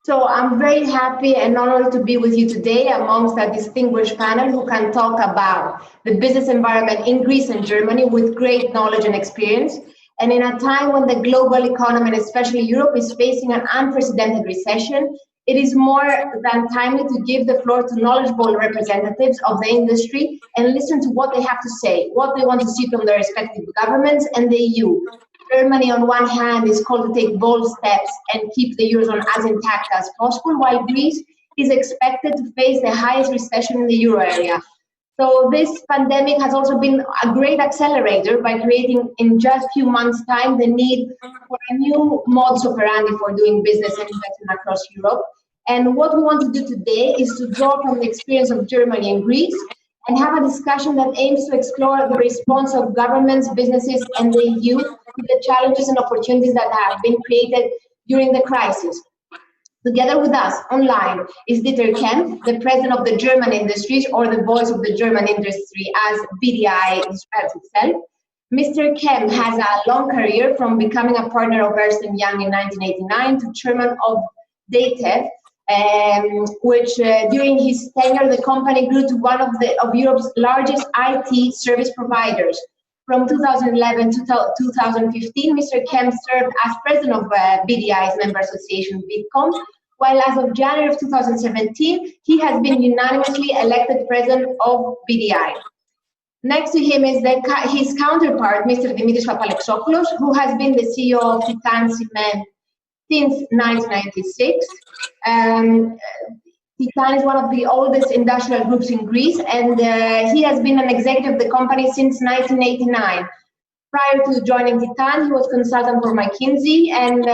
So I'm very happy and honored to be with you today amongst a distinguished panel who can talk about the business environment in Greece and Germany with great knowledge and experience. And in a time when the global economy, and especially Europe, is facing an unprecedented recession, it is more than timely to give the floor to knowledgeable representatives of the industry and listen to what they have to say, what they want to see from their respective governments and the EU. Germany, on one hand, is called to take bold steps and keep the Eurozone as intact as possible, while Greece is expected to face the highest recession in the Euro area. So this pandemic has also been a great accelerator by creating in just a few months' time the need for a new modus operandi for doing business and investment across Europe. And what we want to do today is to draw from the experience of Germany and Greece and have a discussion that aims to explore the response of governments, businesses, and the EU to the challenges and opportunities that have been created during the crisis. Together with us online is Dieter Kempf, the president of the German industries, or the voice of the German industry as BDI describes itself. Mr. Kempf has a long career from becoming a partner of Ernst & Young in 1989 to chairman of DATEV, which during his tenure, the company grew to one of Europe's largest IT service providers. From 2011 to 2015, Mr. Kempf served as president of BDI's member association, BITCOM, while as of January of 2017, he has been unanimously elected president of BDI. Next to him is his counterpart, Mr. Dimitrios Papalexopoulos, who has been the CEO of Titan Cement since 1996. Titan is one of the oldest industrial groups in Greece, and he has been an executive of the company since 1989. Prior to joining Titan, he was consultant for McKinsey and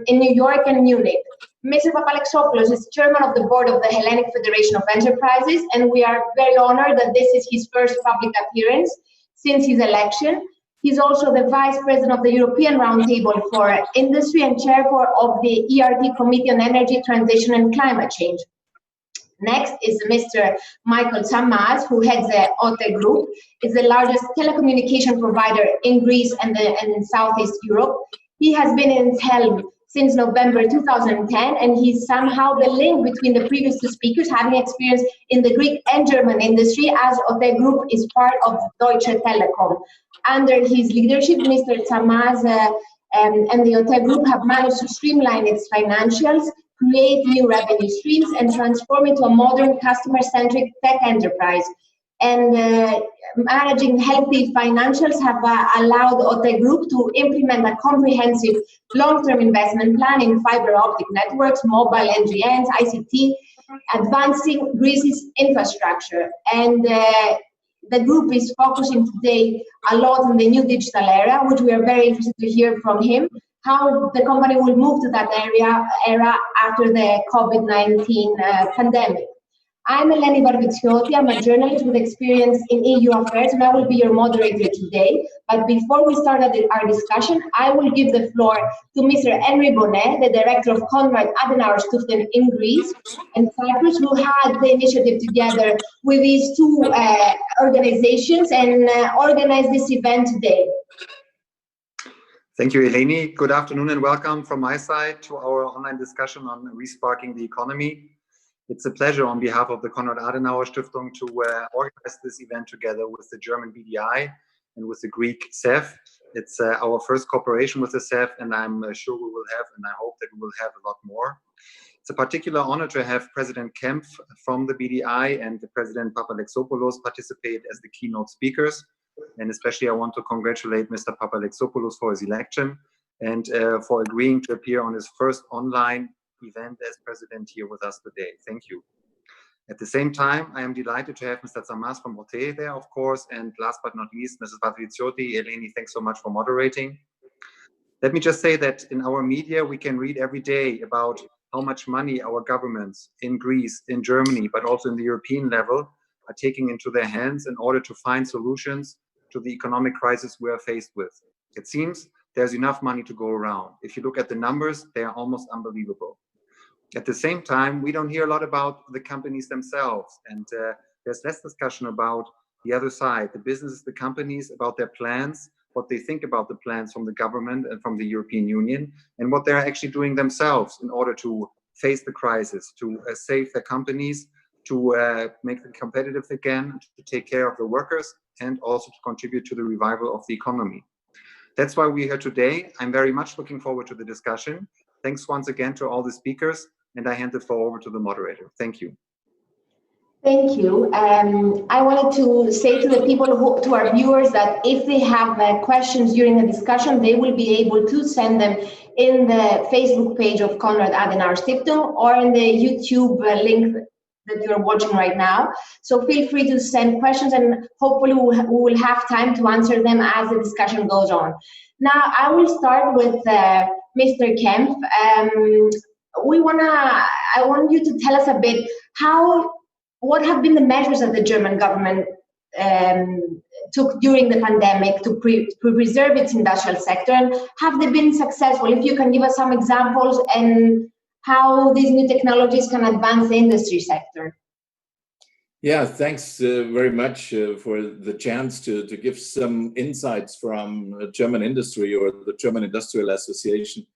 in New York and Munich. Mr. Papalexopoulos is chairman of the board of the Hellenic Federation of Enterprises, and we are very honored that this is his first public appearance since his election. He's also the vice president of the European Roundtable for Industry and chair of the ERT Committee on Energy Transition and Climate Change. Next is Mr. Michael Tsamaz, who heads the OTE Group. It's the largest telecommunication provider in Greece and in Southeast Europe. He has been in its helm since November 2010, and he's somehow the link between the previous two speakers, having experience in the Greek and German industry, as OTE Group is part of Deutsche Telekom. Under his leadership, Mr. Tsamaz and the OTE Group have managed to streamline its financials, create new revenue streams, and transform into a modern customer-centric tech enterprise. And managing healthy financials have allowed OTE Group to implement a comprehensive long-term investment plan in fiber optic networks, mobile NGNs, ICT, advancing Greece's infrastructure. And the group is focusing today a lot on the new digital era, which we are very interested to hear from him, how the company will move to that era after the COVID-19 pandemic. I'm Eleni Varvitsiotti. I'm a journalist with experience in EU affairs, and I will be your moderator today. But before we start our discussion, I will give the floor to Mr. Henry Bonnet, the director of Konrad Adenauer Stiftung in Greece and Cyprus, who had the initiative together with these two organizations and organized this event today. Thank you, Eleni. Good afternoon and welcome from my side to our online discussion on resparking the economy. It's a pleasure on behalf of the Konrad Adenauer Stiftung to organize this event together with the German BDI and with the Greek CEF. It's our first cooperation with the CEF, and I'm sure we will have, and I hope that we will have a lot more. It's a particular honor to have President Kempf from the BDI and the President Papalexopoulos participate as the keynote speakers. And especially I want to congratulate Mr. Papalexopoulos for his election and for agreeing to appear on his first online event as president here with us today. Thank you. At the same time, I am delighted to have Mr. Tsamaz from OTE there, of course, and last but not least, Mrs. Varvitsiotti. Eleni, thanks so much for moderating. Let me just say that in our media, we can read every day about how much money our governments in Greece, in Germany, but also in the European level are taking into their hands in order to find solutions to the economic crisis we are faced with. It seems there's enough money to go around. If you look at the numbers, they are almost unbelievable. At the same time, we don't hear a lot about the companies themselves, and there's less discussion about the other side, the businesses, the companies, about their plans, what they think about the plans from the government and from the European Union, and what they're actually doing themselves in order to face the crisis, to save their companies, to make them competitive again, to take care of the workers, and also to contribute to the revival of the economy. That's why we're here today. I'm very much looking forward to the discussion. Thanks once again to all the speakers, and I hand the floor over to the moderator. Thank you. Thank you. I wanted to say to the people, to our viewers, that if they have questions during the discussion, they will be able to send them in the Facebook page of Konrad Adenauer Stiftung or in the YouTube link that you're watching right now. So feel free to send questions, and hopefully we will have time to answer them as the discussion goes on. Now, I will start with Mr. Kempf. I want you to tell us a bit what have been the measures that the German government took during the pandemic to preserve its industrial sector, and have they been successful? If you can give us some examples and how these new technologies can advance the industry sector. Yeah, thanks very much for the chance to give some insights from German industry or the German Industrial Association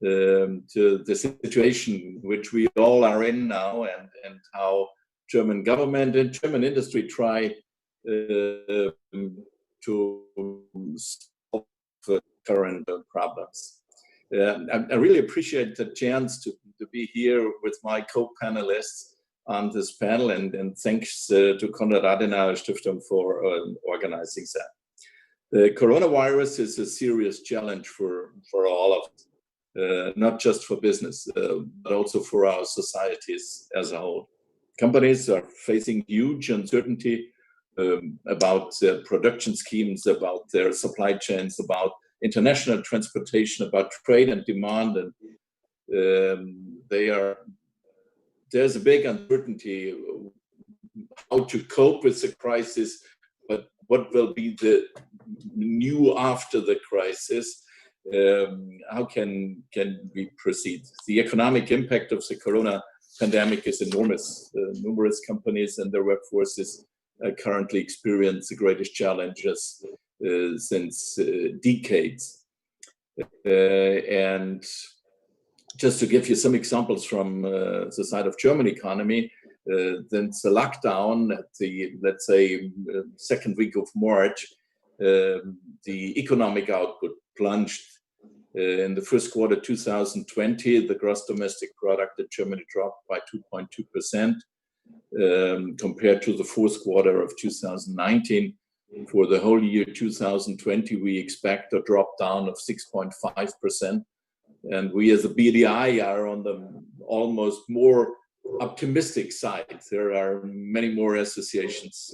to the situation which we all are in now, and how German government and German industry try to solve current problems. I really appreciate the chance to be here with my co-panelists on this panel, and thanks to Konrad Adenauer Stiftung for organizing that. The coronavirus is a serious challenge for all of us, not just for business, but also for our societies as a whole. Companies are facing huge uncertainty about their production schemes, about their supply chains, about international transportation, about trade and demand, and there's a big uncertainty how to cope with the crisis, but what will be the new after the crisis? How can we proceed? The economic impact of the corona pandemic is enormous. Numerous companies and their workforces currently experience the greatest challenges since decades. And just to give you some examples from the side of German economy, since the lockdown at the, let's say, second week of March, the economic output plunged. In the first quarter 2020, the gross domestic product in Germany dropped by 2.2% compared to the fourth quarter of 2019. For the whole year 2020, we expect a drop down of 6.5%. And we as a BDI are on the almost more optimistic side. There are many more associations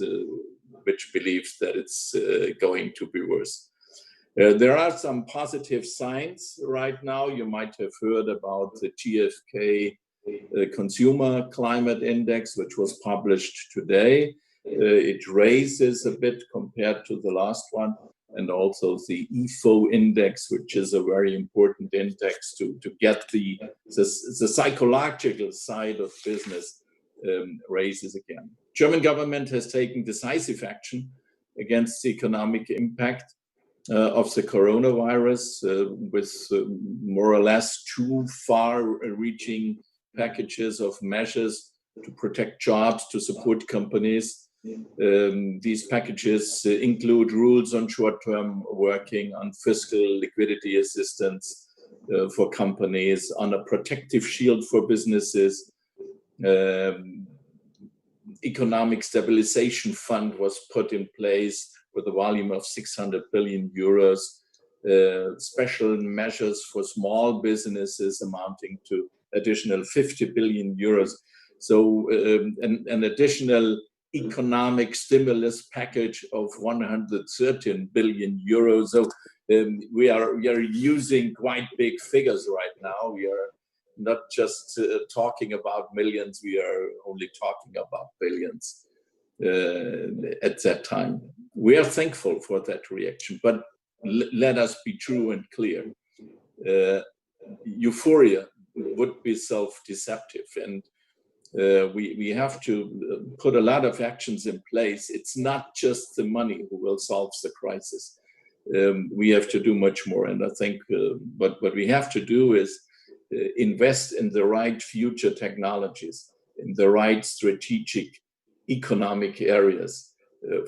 which believe that it's going to be worse. There are some positive signs right now. You might have heard about the GfK Consumer Climate Index, which was published today. It raises a bit compared to the last one, and also the IFO index, which is a very important index to get the psychological side of business raises again. German government has taken decisive action against the economic impact of the coronavirus with more or less two far-reaching packages of measures to protect jobs, to support companies. These packages include rules on short-term working, on fiscal liquidity assistance for companies, on a protective shield for businesses. Economic stabilization fund was put in place with a volume of 600 billion euros, special measures for small businesses amounting to additional 50 billion euros. So an additional economic stimulus package of 113 billion euros. So we are using quite big figures right now. We are not just talking about millions, we are only talking about billions at that time. We are thankful for that reaction, but let us be true and clear. Euphoria would be self-deceptive, and we have to put a lot of actions in place. It's not just the money who will solve the crisis. We have to do much more, and I think what we have to do is invest in the right future technologies, in the right strategic economic areas.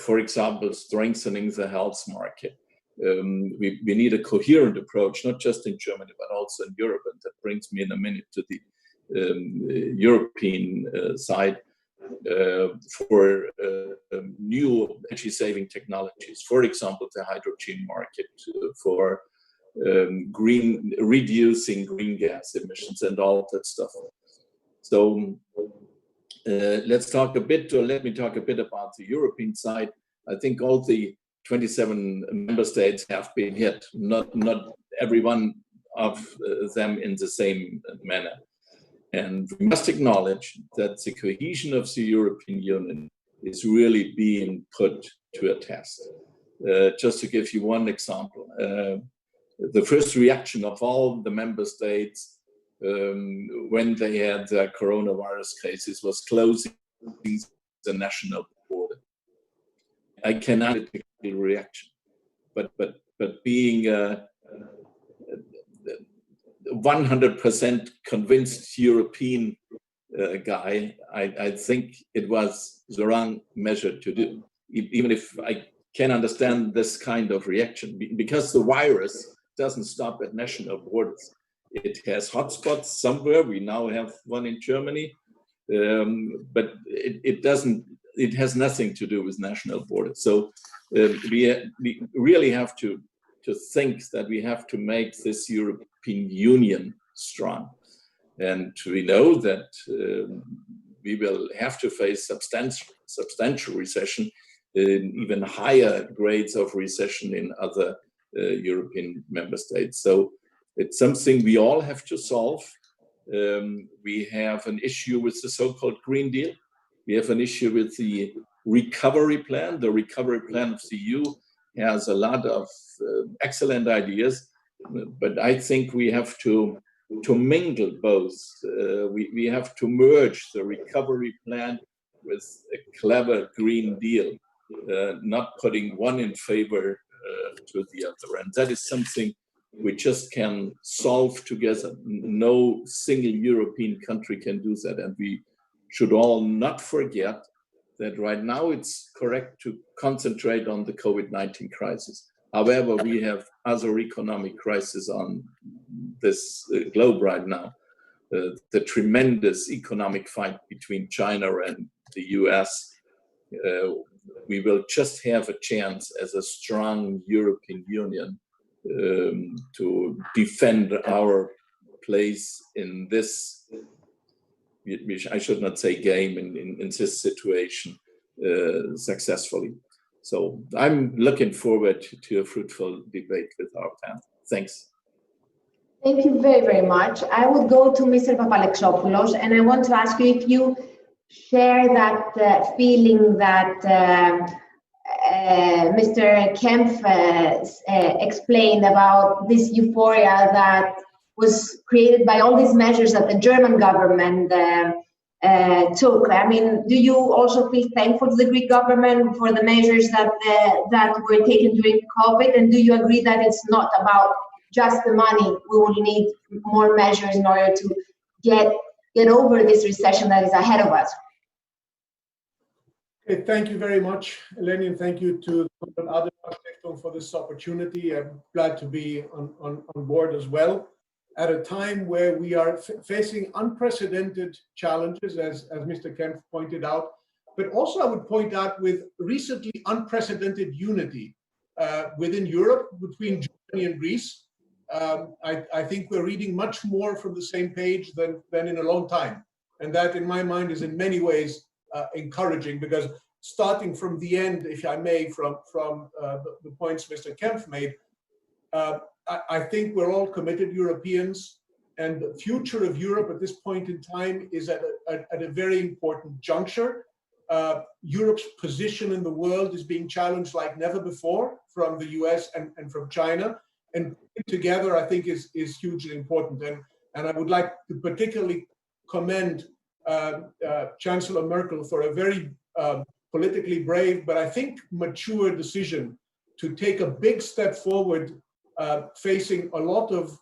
For example, strengthening the health market. We need a coherent approach, not just in Germany, but also in Europe. And that brings me in a minute to the European side for new energy-saving technologies. For example, the hydrogen market, for reducing green gas emissions and all that stuff. So let's talk a bit, or let me talk a bit about the European side. I think all the 27 member states have been hit, not every one of them in the same manner. And we must acknowledge that the cohesion of the European Union is really being put to a test. Just to give you one example, the first reaction of all the member states when they had their coronavirus cases was closing the national border. I cannot take the reaction, but being 100% convinced European guy, I think it was the wrong measure to do, even if I can understand this kind of reaction, because the virus doesn't stop at national borders. It has hotspots somewhere. We now have one in Germany, but it has nothing to do with national borders. So we really have to think that we have to make this European Union strong. And we know that we will have to face substantial recession, even higher grades of recession in other European member states. So it's something we all have to solve. We have an issue with the so-called Green Deal. We have an issue with the recovery plan. The recovery plan of the EU has a lot of excellent ideas, but I think we have to mingle both. We have to merge the recovery plan with a clever Green Deal, not putting one in favor to the other. And that is something we just can solve together. No single European country can do that. And we should all not forget that right now it's correct to concentrate on the COVID-19 crisis. However, we have other economic crises on this globe right now. The tremendous economic fight between China and the US. We will just have a chance as a strong European Union to defend our place in this, which I should not say game, in this situation successfully. So I'm looking forward to a fruitful debate with our panel. Thanks. Thank you very, very much. I would go to Mr. Papalexopoulos, and I want to ask you if you share that feeling that Mr. Kempf explained about this euphoria that was created by all these measures that the German government took. I mean, do you also feel thankful to the Greek government for the measures that were taken during COVID? And do you agree that it's not about just the money? We will need more measures in order to get over this recession that is ahead of us. Okay, thank you very much, Eleni, and thank you to other people for this opportunity. I'm glad to be on board as well at a time where we are facing unprecedented challenges, as Mr. Kempf pointed out, but also I would point out with recently unprecedented unity within Europe, between Germany and Greece. I think we're reading much more from the same page than in a long time. And that, in my mind, is in many ways encouraging, because starting from the end, if I may, from the points Mr. Kempf made, I think we're all committed Europeans, and the future of Europe at this point in time is at a very important juncture. Europe's position in the world is being challenged like never before from the US and from China, and together I think is hugely important. And I would like to particularly commend Chancellor Merkel for a very politically brave, but I think mature decision to take a big step forward, facing a lot of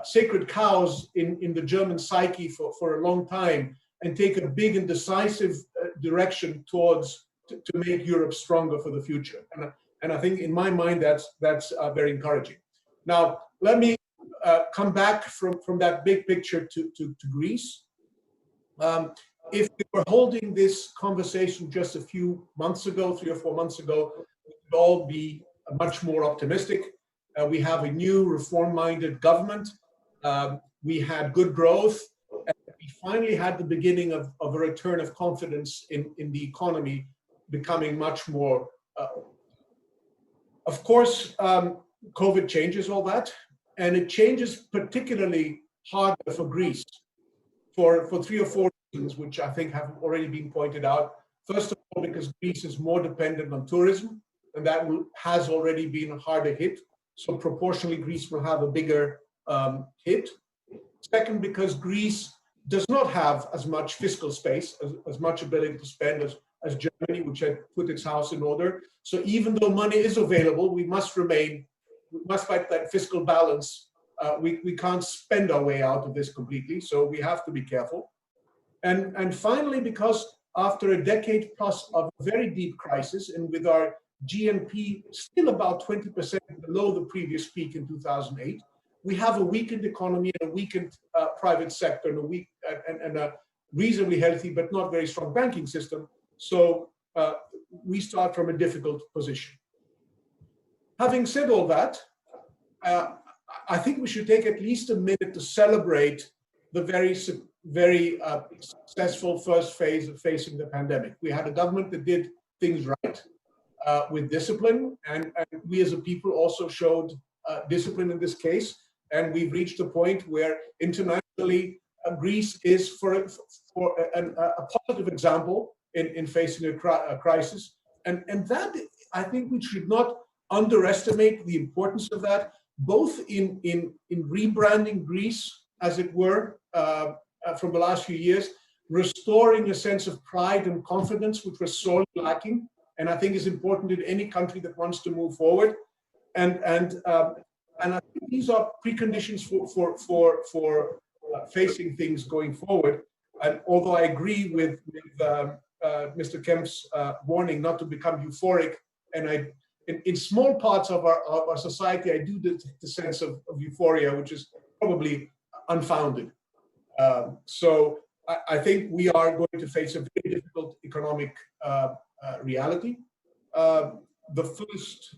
sacred cows in the German psyche for a long time and take a big and decisive direction towards to make Europe stronger for the future. And I think in my mind that's very encouraging. Now let me come back from that big picture to Greece. If we were holding this conversation just a few months ago, 3 or 4 months ago, we would all be much more optimistic. We have a new reform-minded government. We had good growth. And we finally had the beginning of a return of confidence in the economy becoming much more. Of course, COVID changes all that, and it changes particularly harder for Greece for 3 or 4 reasons, which I think have already been pointed out. First of all, because Greece is more dependent on tourism, and that has already been a harder hit. So proportionally, Greece will have a bigger hit. Second, because Greece does not have as much fiscal space, as much ability to spend as Germany, which had put its house in order. So even though money is available, we must fight that fiscal balance. We can't spend our way out of this completely, so we have to be careful. And finally, because after a decade plus of a very deep crisis, and with our GNP still about 20% below the previous peak in 2008, we have a weakened economy and a weakened private sector and a reasonably healthy but not very strong banking system. So we start from a difficult position. Having said all that, I think we should take at least a minute to celebrate the very successful first phase of facing the pandemic. We had a government that did things right with discipline, and we as a people also showed discipline in this case. And we've reached a point where internationally Greece is for a positive example in facing a crisis. And that, I think we should not underestimate the importance of that, both in rebranding Greece, as it were, from the last few years, restoring a sense of pride and confidence, which was sorely lacking, and I think is important in any country that wants to move forward. And I think these are preconditions for facing things going forward. And although I agree with Mr. Kempf's warning not to become euphoric, and in small parts of our society, I do the sense of euphoria, which is probably unfounded. So I think we are going to face a very difficult economic reality. The first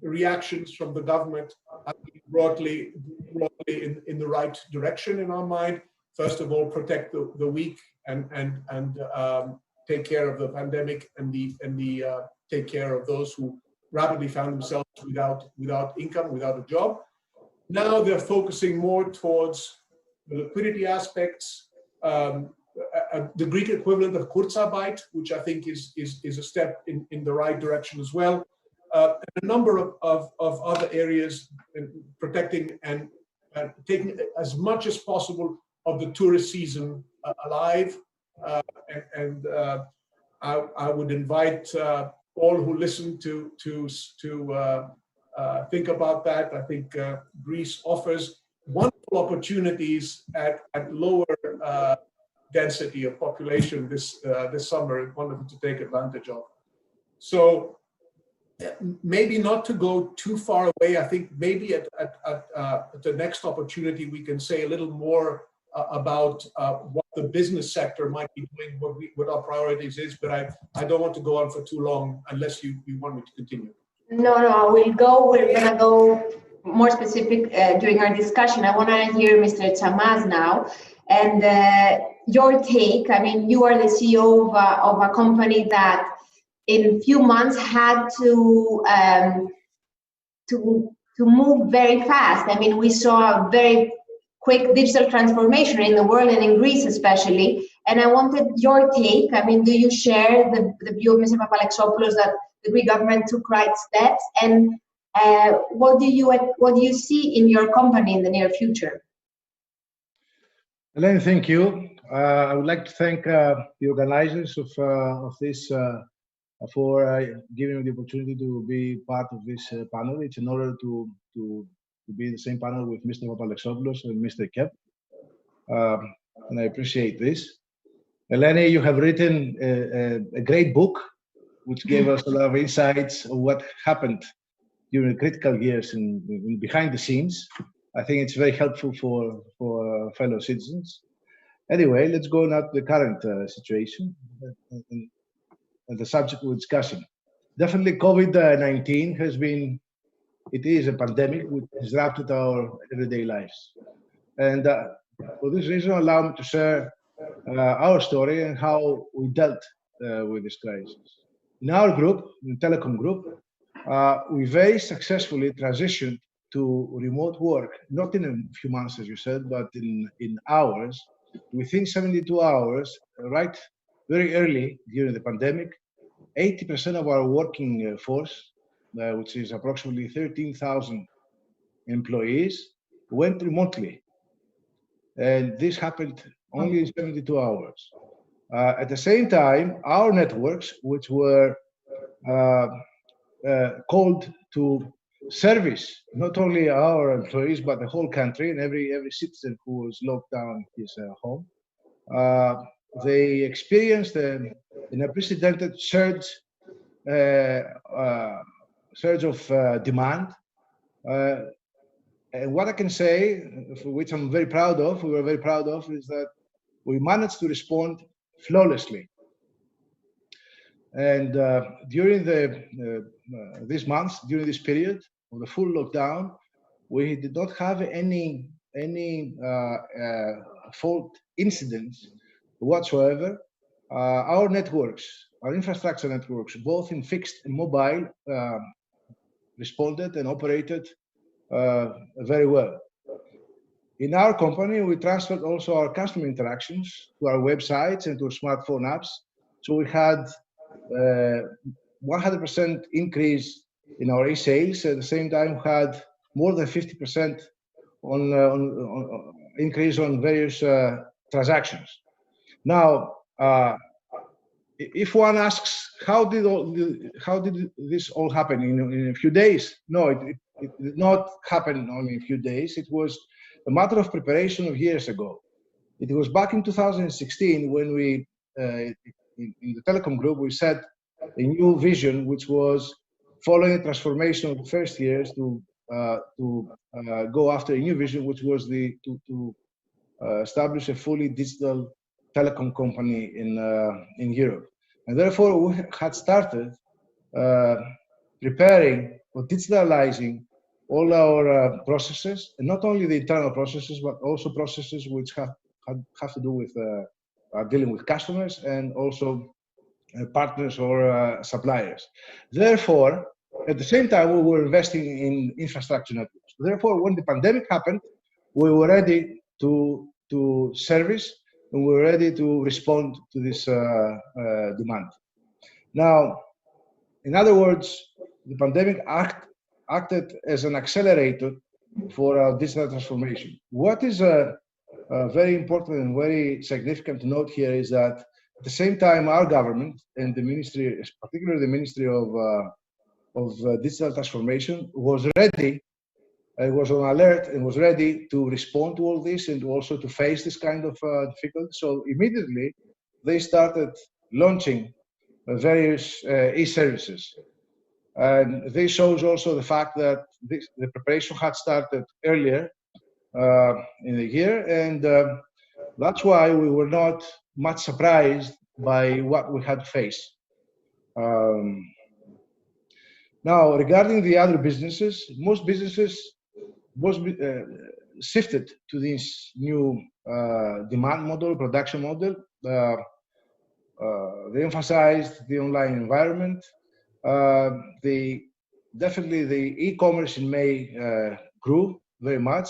reactions from the government have been broadly in the right direction in our mind. First of all, protect the weak and take care of the pandemic and take care of those who rapidly found themselves without income, without a job. Now they're focusing more towards the liquidity aspects, the Greek equivalent of Kurzarbeit, which I think is a step in the right direction as well. And a number of other areas, protecting and taking as much as possible of the tourist season alive. I would invite all who listen to think about that. I think Greece offers wonderful opportunities at lower density of population this summer, wonderful to take advantage of. So maybe not to go too far away. I think maybe at the next opportunity we can say a little more about what the business sector might be doing, what our priorities is. But I don't want to go on for too long unless you want me to continue. No, we're gonna go more specific during our discussion. I want to hear Mr. Tsamaz now, and your take. I mean, you are the CEO of a company that in a few months had to move very fast. I mean, we saw a very quick digital transformation in the world and in Greece especially. And I wanted your take. I mean, do you share the view of Mr. Papalexopoulos that the Greek government took right steps? And what do you see in your company in the near future? Eleni, thank you. I would like to thank the organizers of this for giving me the opportunity to be part of this panel. It's an honor to to be in the same panel with Mr. Papalexopoulos and Mr. Kempf, and I appreciate this. Eleni, you have written a great book, which gave us a lot of insights of what happened during the critical years in behind the scenes. I think it's very helpful for fellow citizens. Anyway, let's go now to the current situation and the subject we're discussing. Definitely, COVID-19 it is a pandemic which disrupted our everyday lives. And for this reason, allow me to share our story and how we dealt with this crisis. In our group, the telecom group, we very successfully transitioned to remote work, not in a few months, as you said, but in hours. Within 72 hours, right very early during the pandemic, 80% of our working force, which is approximately 13,000 employees, went remotely. And this happened only in 72 hours. At the same time, our networks, which were called to service not only our employees, but the whole country and every citizen who was locked down in his home, they experienced an unprecedented surge of demand. And what I can say, for which I'm very proud of, we were very proud of, is that we managed to respond flawlessly. And during these months, during this period of the full lockdown, we did not have any fault incidents whatsoever. Our networks, our infrastructure networks, both in fixed and mobile, responded and operated very well. In our company, we transferred also our customer interactions to our websites and to smartphone apps. So we had 100% increase in our e-sales. At the same time, we had more than 50% on increase on various transactions. Now, if one asks, how did this all happen in a few days? No, it did not happen only in a few days. It was a matter of preparation of years ago. It was back in 2016 when we, in the telecom group, we set a new vision, which was following the transformation of the first years to go after a new vision, which was to establish a fully digital telecom company in Europe. And therefore, we had started preparing for digitalizing all our processes, and not only the internal processes, but also processes which have to do with dealing with customers and also partners or suppliers. Therefore, at the same time, we were investing in infrastructure networks. Therefore, when the pandemic happened, we were ready to service, and we were ready to respond to this demand. Now, in other words, the pandemic acted as an accelerator for our digital transformation. What is very important and very significant to note here is that at the same time, our government and the ministry, particularly the Ministry of Digital Transformation, was ready, was on alert and was ready to respond to all this and also to face this kind of difficulty. So immediately, they started launching various e-services. And this shows also the fact that the preparation had started earlier in the year, and that's why we were not much surprised by what we had to face. Now, regarding the other businesses, most businesses shifted to this new demand model, production model. They emphasized the online environment. Definitely the e-commerce in May grew very much,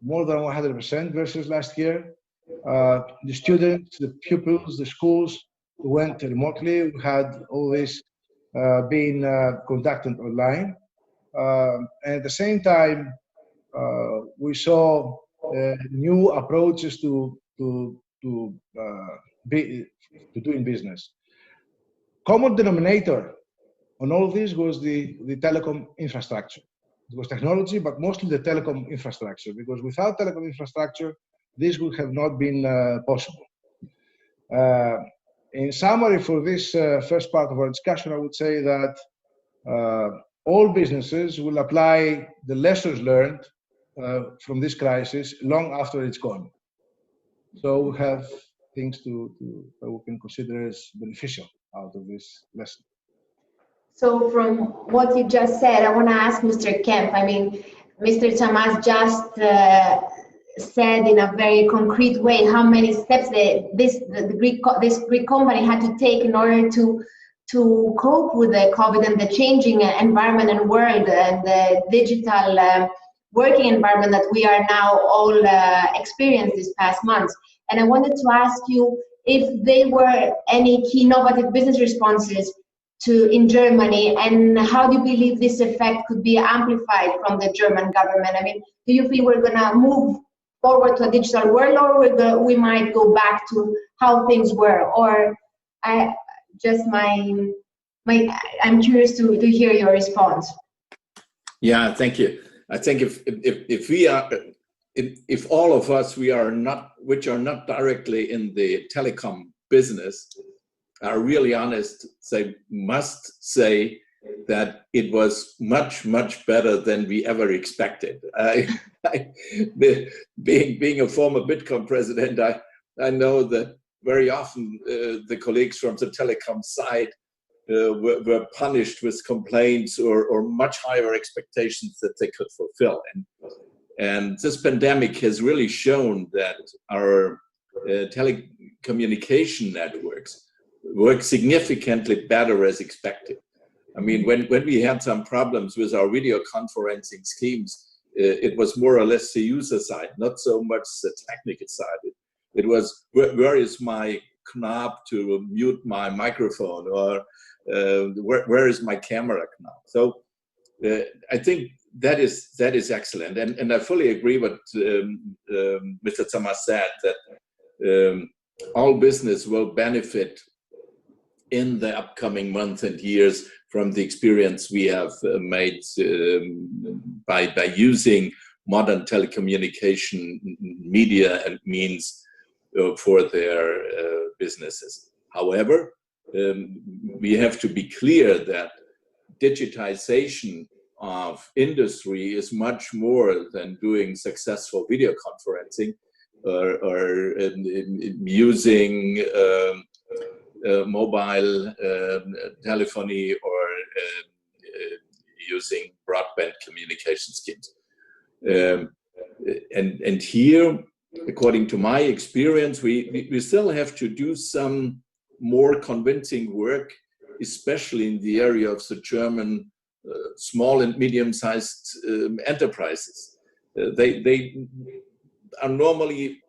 more than 100% versus last year. The students, the pupils, the schools went remotely. We had all this being conducted online. And at the same time, we saw new approaches to doing business. Common denominator on all this was the telecom infrastructure. it was technology, but mostly the telecom infrastructure, because without telecom infrastructure, this would have not been possible. In summary, for this first part of our discussion, I would say that all businesses will apply the lessons learned from this crisis long after it's gone. So we have things that we can consider as beneficial out of this lesson. So from what you just said, I want to ask Mr. Kempf. I mean, Mr. Tsamaz just said in a very concrete way how many steps this Greek company had to take in order to cope with the COVID and the changing environment and world and the digital working environment that we are now all experienced these past months. And I wanted to ask you if there were any key innovative business responses in Germany, and how do you believe this effect could be amplified from the German government? I mean, do you feel we're going to move forward to a digital world, or we might go back to how things were? Or I'm curious to hear your response. Yeah, thank you. I think if all of us which are not directly in the telecom business are really honest, must say that it was much, much better than we ever expected. Being a former Bitkom president, I know that very often the colleagues from the telecom side were punished with complaints or much higher expectations that they could fulfill. And this pandemic has really shown that our telecommunication networks work significantly better as expected. I mean, when we had some problems with our video conferencing schemes, it was more or less the user side, not so much the technical side. It was, where is my knob to mute my microphone, or where is my camera knob? So I think that is excellent. And I fully agree with Mr. Tsamaz said, that all business will benefit in the upcoming months and years from the experience we have made by using modern telecommunication media and means for their businesses. However, we have to be clear that digitization of industry is much more than doing successful video conferencing or using mobile telephony or using broadband communication schemes. And here, according to my experience, we still have to do some more convincing work, especially in the area of the German small and medium-sized enterprises. They are normally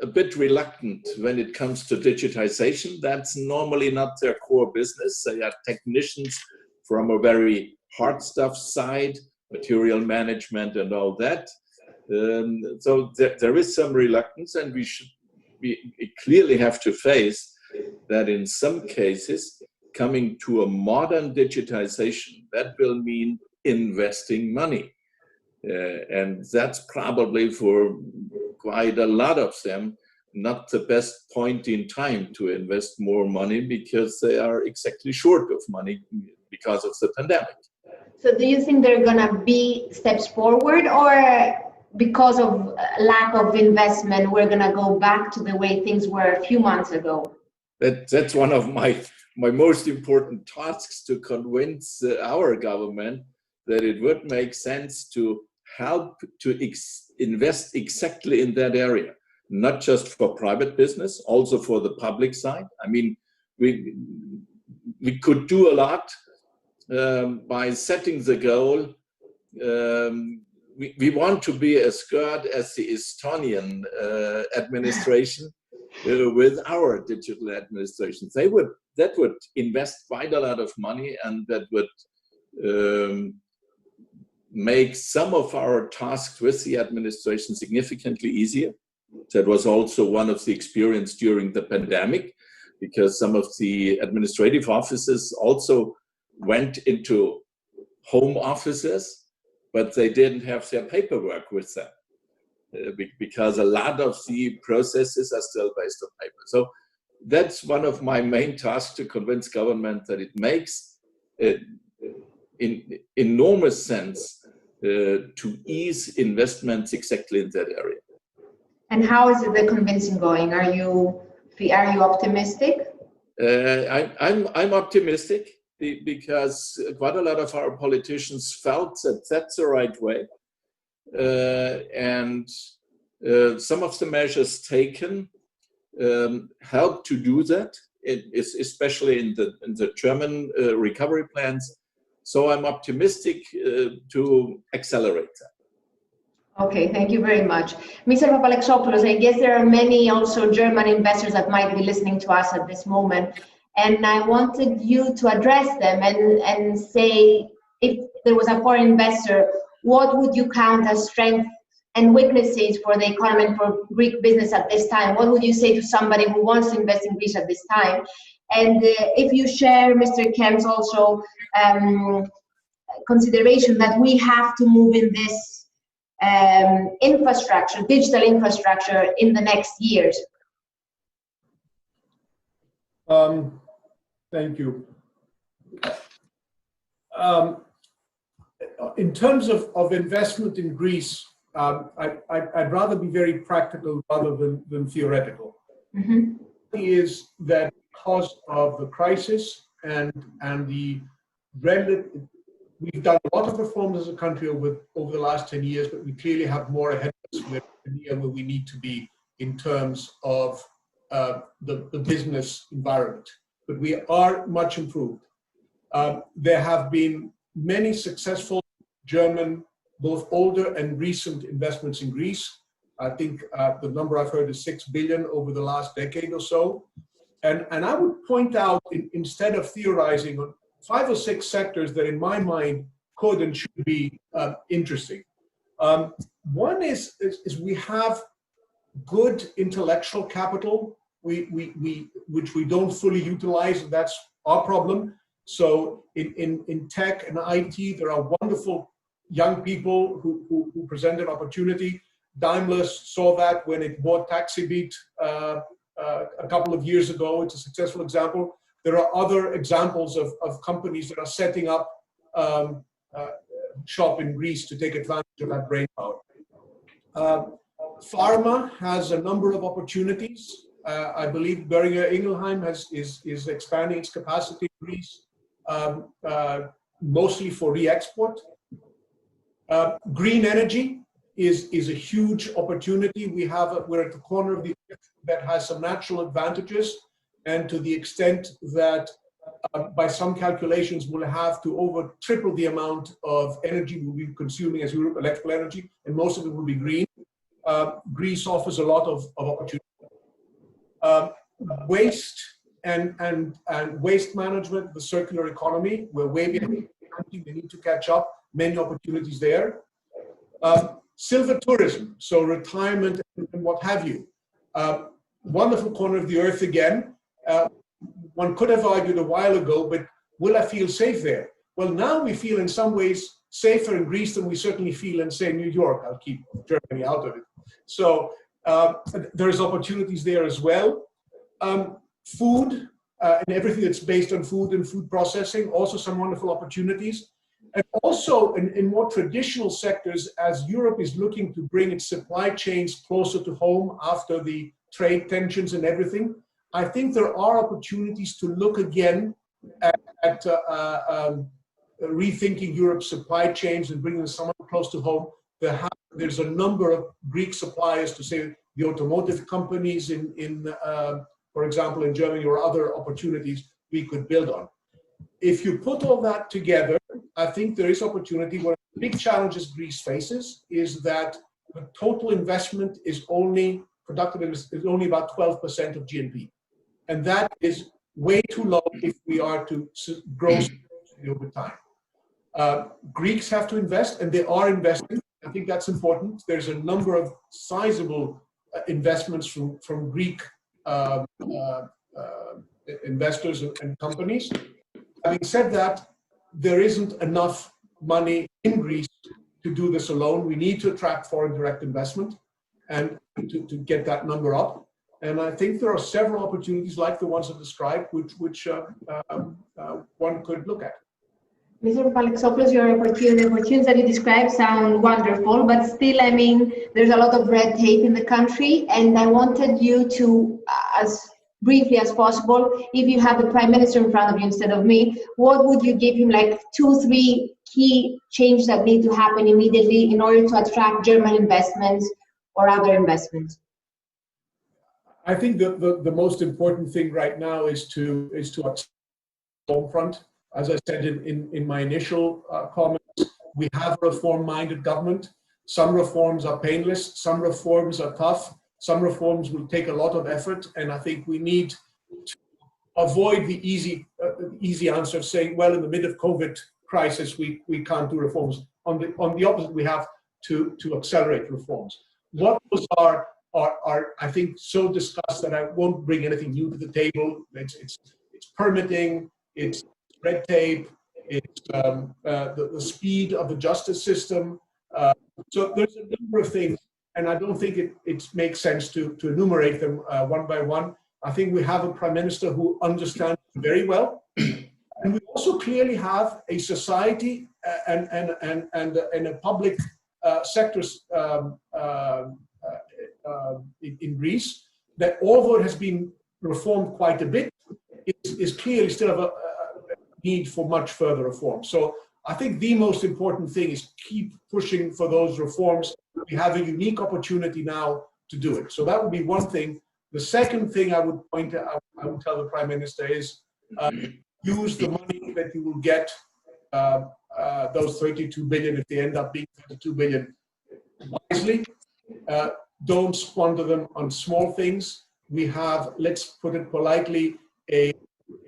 a bit reluctant when it comes to digitization. That's normally not their core business. They are technicians from a very hard stuff side, material management and all that. So there is some reluctance, and we clearly have to face that in some cases, coming to a modern digitization, that will mean investing money. And that's probably for quite a lot of them not the best point in time to invest more money, because they are exactly short of money because of the pandemic. So do you think there are going to be steps forward, or because of lack of investment, we're going to go back to the way things were a few months ago? That's one of my most important tasks, to convince our government that it would make sense to help to invest exactly in that area, not just for private business, also for the public side. I mean, we could do a lot by setting the goal. We want to be as good as the Estonian administration with our digital administration. That would invest quite a lot of money, and that would make some of our tasks with the administration significantly easier. That was also one of the experience during the pandemic, because some of the administrative offices also went into home offices, but they didn't have their paperwork with them because a lot of the processes are still based on paper. So that's one of my main tasks, to convince government that it makes in enormous sense to ease investments exactly in that area. And how is the convincing going? Are you optimistic? I'm optimistic because quite a lot of our politicians felt that that's the right way, and some of the measures taken help to do that. Especially in the German recovery plans. So I'm optimistic to accelerate that. Okay, thank you very much. Mr. Papalexopoulos, I guess there are many also German investors that might be listening to us at this moment. And I wanted you to address them and say, if there was a foreign investor, what would you count as strengths and weaknesses for the economy and for Greek business at this time? What would you say to somebody who wants to invest in Greece at this time? And if you share Mr. Kempf's also consideration that we have to move in this infrastructure, digital infrastructure, in the next years. Thank you. In terms of investment in Greece, I'd rather be very practical rather than theoretical. Mm-hmm. Is that because of the crisis and the relative, we've done a lot of reforms as a country over the last 10 years, but we clearly have more ahead of us where we need to be in terms of the business environment. But we are much improved. There have been many successful German, both older and recent investments in Greece. I think the number I've heard is 6 billion over the last decade or so. And I would point out, instead of theorizing, on 5 or 6 sectors that in my mind could and should be interesting. One is we have good intellectual capital, which we don't fully utilize, and that's our problem. So in tech and IT, there are wonderful young people who present an opportunity. Daimler saw that when it bought TaxiBeat a couple of years ago. It's a successful example. There are other examples of companies that are setting up shop in Greece to take advantage of that brain power. Pharma has a number of opportunities. I believe Boehringer Ingelheim is expanding its capacity in Greece, mostly for re-export. Green energy is a huge opportunity. We're at the corner of the earth that has some natural advantages, and to the extent that by some calculations we'll have to over triple the amount of energy we'll be consuming as Europe, electrical energy, and most of it will be green. Greece offers a lot of opportunity. Waste and waste management, the circular economy, we're way behind. We need to catch up. Many opportunities there. Silver tourism, so retirement and what have you. Wonderful corner of the earth again. One could have argued a while ago, but will I feel safe there? Well, now we feel in some ways safer in Greece than we certainly feel in, say, New York. I'll keep Germany out of it. So there's opportunities there as well. Food and everything that's based on food and food processing, also some wonderful opportunities. And also in more traditional sectors, as Europe is looking to bring its supply chains closer to home after the trade tensions and everything, I think there are opportunities to look again at rethinking Europe's supply chains and bringing them somewhat close to home. There's a number of Greek suppliers, to say the automotive companies for example, in Germany, or other opportunities we could build on. If you put all that together, I think there is opportunity. One of the big challenges Greece faces is that the total investment is only productive is only about 12% of GNP. And that is way too low if we are to grow over time. Greeks have to invest, and they are investing. I think that's important. There's a number of sizable investments from Greek investors and companies. Having said that, there isn't enough money in Greece to do this alone. We need to attract foreign direct investment and to get that number up. And I think there are several opportunities like the ones I described, which one could look at. Mr. Papalexopoulos, the opportunities that you described sound wonderful, but still, I mean, there's a lot of red tape in the country, and I wanted you to, as briefly as possible, if you have the Prime Minister in front of you instead of me, what would you give him, like 2-3 key changes that need to happen immediately in order to attract German investments or other investments? I think the most important thing right now is to home front. As I said in my initial comments, we have a reform-minded government. Some reforms are painless, some reforms are tough, some reforms will take a lot of effort, and I think we need to avoid the easy answer of saying, well, in the middle of COVID crisis, we can't do reforms. On the opposite, we have to accelerate reforms. What those are I think so discussed that I won't bring anything new to the table. It's permitting, it's red tape, it's the speed of the justice system. So there's a number of things, and I don't think it makes sense to enumerate them one by one. I think we have a Prime Minister who understands very well, and we also clearly have a society and a public sectors in Greece that, although it has been reformed quite a bit, is clearly still have a need for much further reform. So I think the most important thing is keep pushing for those reforms. We have a unique opportunity now to do it. So that would be one thing. The second thing I would point out, I would tell the Prime Minister is use the money that you will get, those 32 billion, if they end up being 32 billion, wisely. Don't squander them on small things. We have, let's put it politely, a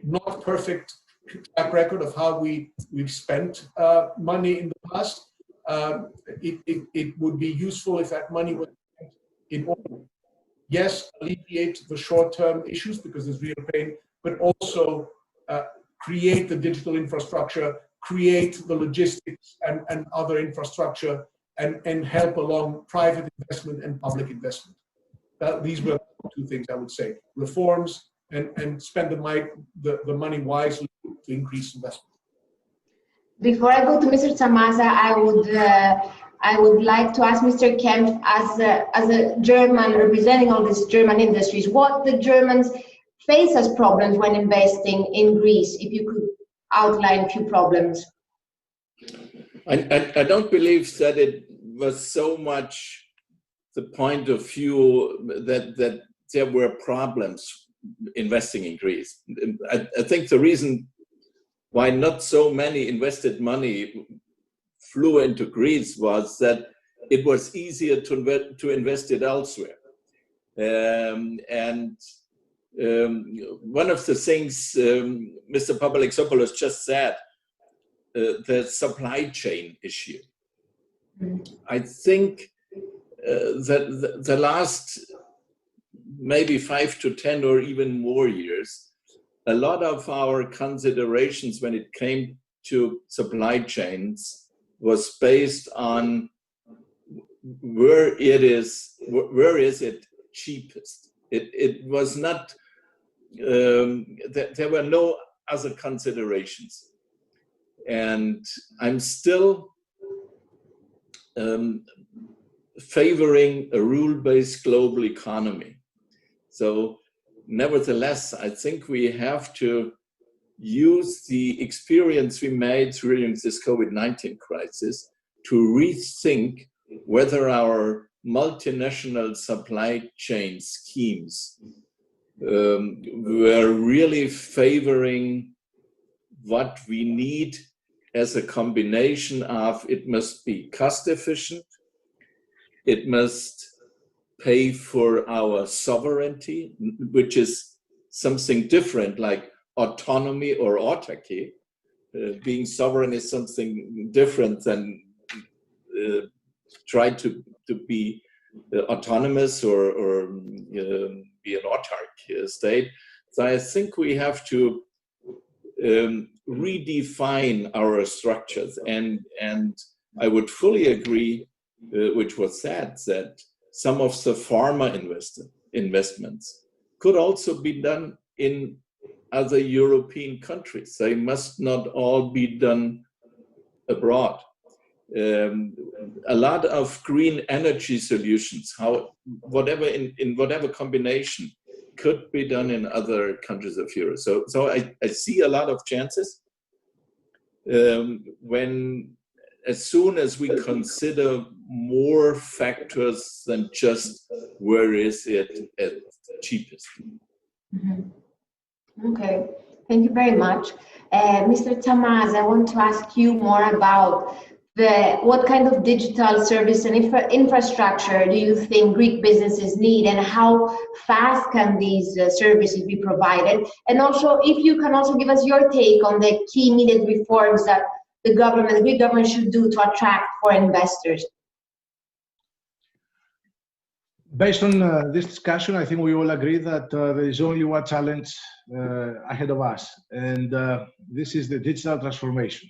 not perfect track record of how we've spent money in the past. It would be useful if that money was spent in order, yes, alleviate the short-term issues because there's real pain, but also create the digital infrastructure, create the logistics and other infrastructure, and help along private investment and public investment. These were two things I would say: reforms and spend the money wisely to increase investment. Before I go to Mr. Tsamaz, I would like to ask Mr. Kempf, as a German representing all these German industries, what the Germans face as problems when investing in Greece. If you could outline a few problems. I don't believe that it was so much the point of view that there were problems investing in Greece. I think the reason why not so many invested money flew into Greece was that it was easier to invest it elsewhere. One of the things Mr. Papalexopoulos just said, the supply chain issue. I think that the last maybe 5 to 10 or even more years, a lot of our considerations when it came to supply chains was based on where is it cheapest. It was not, there were no other considerations. And I'm still favoring a rule-based global economy. So nevertheless, I think we have to use the experience we made during this COVID-19 crisis to rethink whether our multinational supply chain schemes were really favoring what we need as a combination of it must be cost efficient, it must pay for our sovereignty, which is something different like autonomy or autarky. Being sovereign is something different than try to be autonomous or be an autark state. So I think we have to redefine our structures and I would fully agree, which was said, that some of the pharma investments could also be done in other European countries. They must not all be done abroad. A lot of green energy solutions, whatever in whatever combination, could be done in other countries of Europe. So I see a lot of chances as soon as we consider more factors than just where is it at cheapest. Mm-hmm. Okay, thank you very much. Mr. Tsamaz, I want to ask you more about what kind of digital service and infrastructure do you think Greek businesses need, and how fast can these services be provided? And also, if you can also give us your take on the key needed reforms that the Greek government should do to attract foreign investors. Based on this discussion, I think we all agree that there is only one challenge ahead of us, and this is the digital transformation.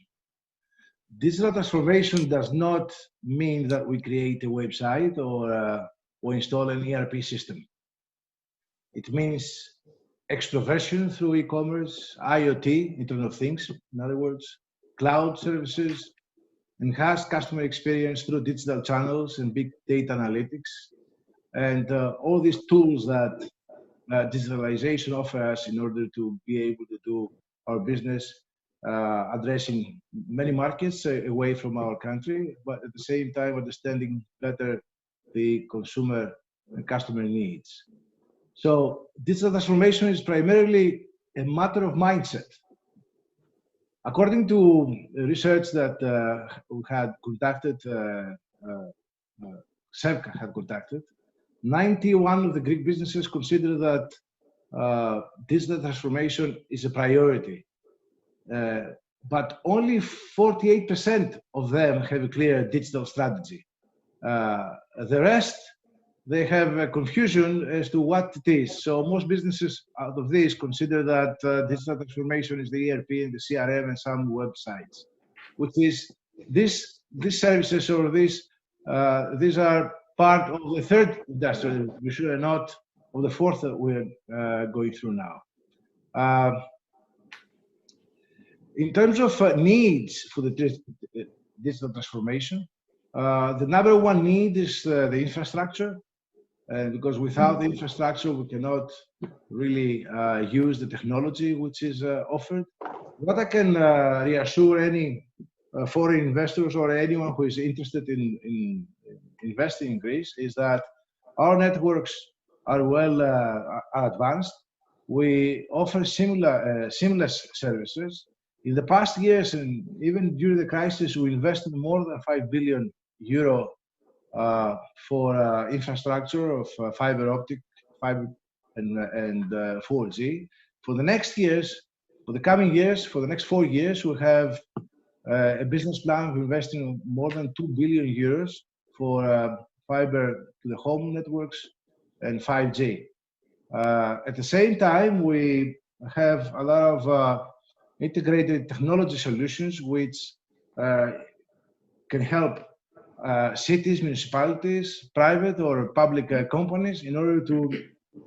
Digital transformation does not mean that we create a website or install an ERP system. It means extroversion through e-commerce, IoT, Internet of Things, in other words, cloud services, enhanced customer experience through digital channels and big data analytics, and all these tools that digitalization offers in order to be able to do our business addressing many markets away from our country, but at the same time understanding better the consumer and customer needs. So digital transformation is primarily a matter of mindset. According to research that we had conducted, SEVCA had conducted, 91 of the Greek businesses consider that digital transformation is a priority. But only 48% of them have a clear digital strategy. The rest, they have a confusion as to what it is. So most businesses out of this consider that digital transformation is the ERP and the CRM and some websites, which is these services or these are part of the third industrial revolution and not of the fourth that we're going through now. In terms of needs for the digital transformation, the number one need is the infrastructure, because without the infrastructure, we cannot really use the technology which is offered. What I can reassure any foreign investors or anyone who is interested in investing in Greece is that our networks are well advanced. We offer seamless services. In the past years, and even during the crisis, we invested more than €5 billion for infrastructure of fiber optic, fiber and 4G. For the next years, for the coming years, for the next 4 years, we have a business plan of investing more than €2 billion for fiber to the home networks and 5G. At the same time, we have a lot of integrated technology solutions which can help cities, municipalities, private or public companies in order to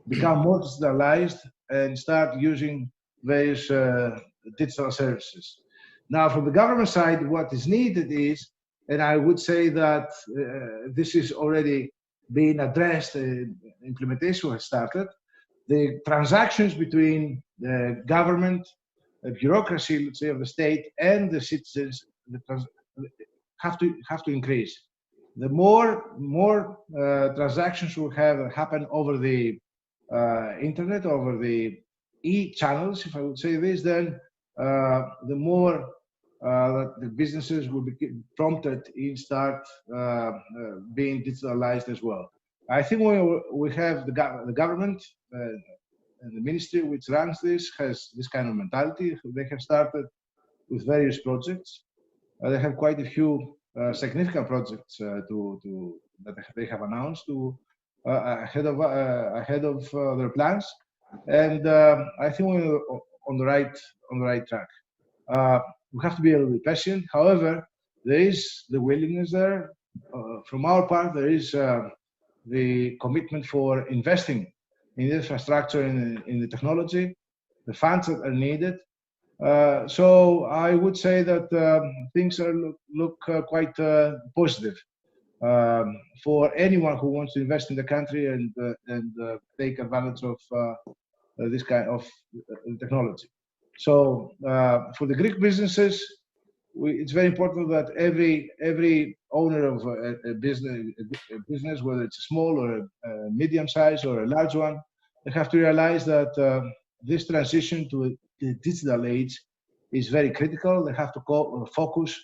become more digitalized and start using various digital services. Now, from the government side, what is needed is, and I would say that this is already being addressed, implementation has started, the transactions between the government, the bureaucracy, let's say, of the state and the citizens have to increase. The more transactions will happen over the internet, over the e-channels, if I would say this, then the more the businesses will be prompted in start being digitalized as well. I think we have the government and the ministry which runs this has this kind of mentality. They have started with various projects. They have quite a few significant projects that they have announced ahead of their plans, and I think we're on the right track. We have to be a little bit patient. However, there is the willingness there. From our part, there is the commitment for investing in the infrastructure and in the technology, the funds that are needed. So I would say that things look quite positive for anyone who wants to invest in the country and take advantage of this kind of technology. So for the Greek businesses, it's very important that every owner of a business, whether it's a small or a medium size or a large one, they have to realize that this transition to the digital age is very critical. They have to focus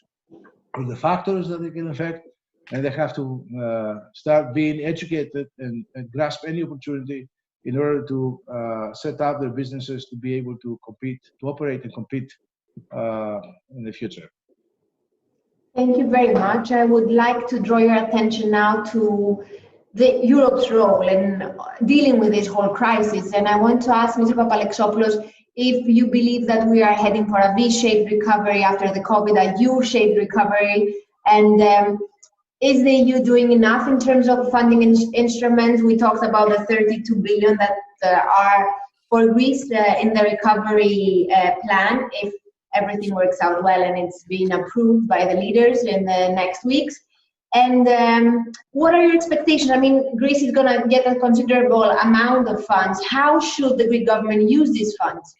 on the factors that they can affect, and they have to start being educated and grasp any opportunity in order to set up their businesses to be able to compete, to operate and compete in the future. Thank you very much. I would like to draw your attention now to Europe's role in dealing with this whole crisis. And I want to ask Mr. Papalexopoulos if you believe that we are heading for a V-shaped recovery after the COVID, a U-shaped recovery, and is the EU doing enough in terms of funding instruments? We talked about the 32 billion that are for Greece in the recovery plan, if everything works out well and it's being approved by the leaders in the next weeks. And what are your expectations? I mean, Greece is going to get a considerable amount of funds. How should the Greek government use these funds?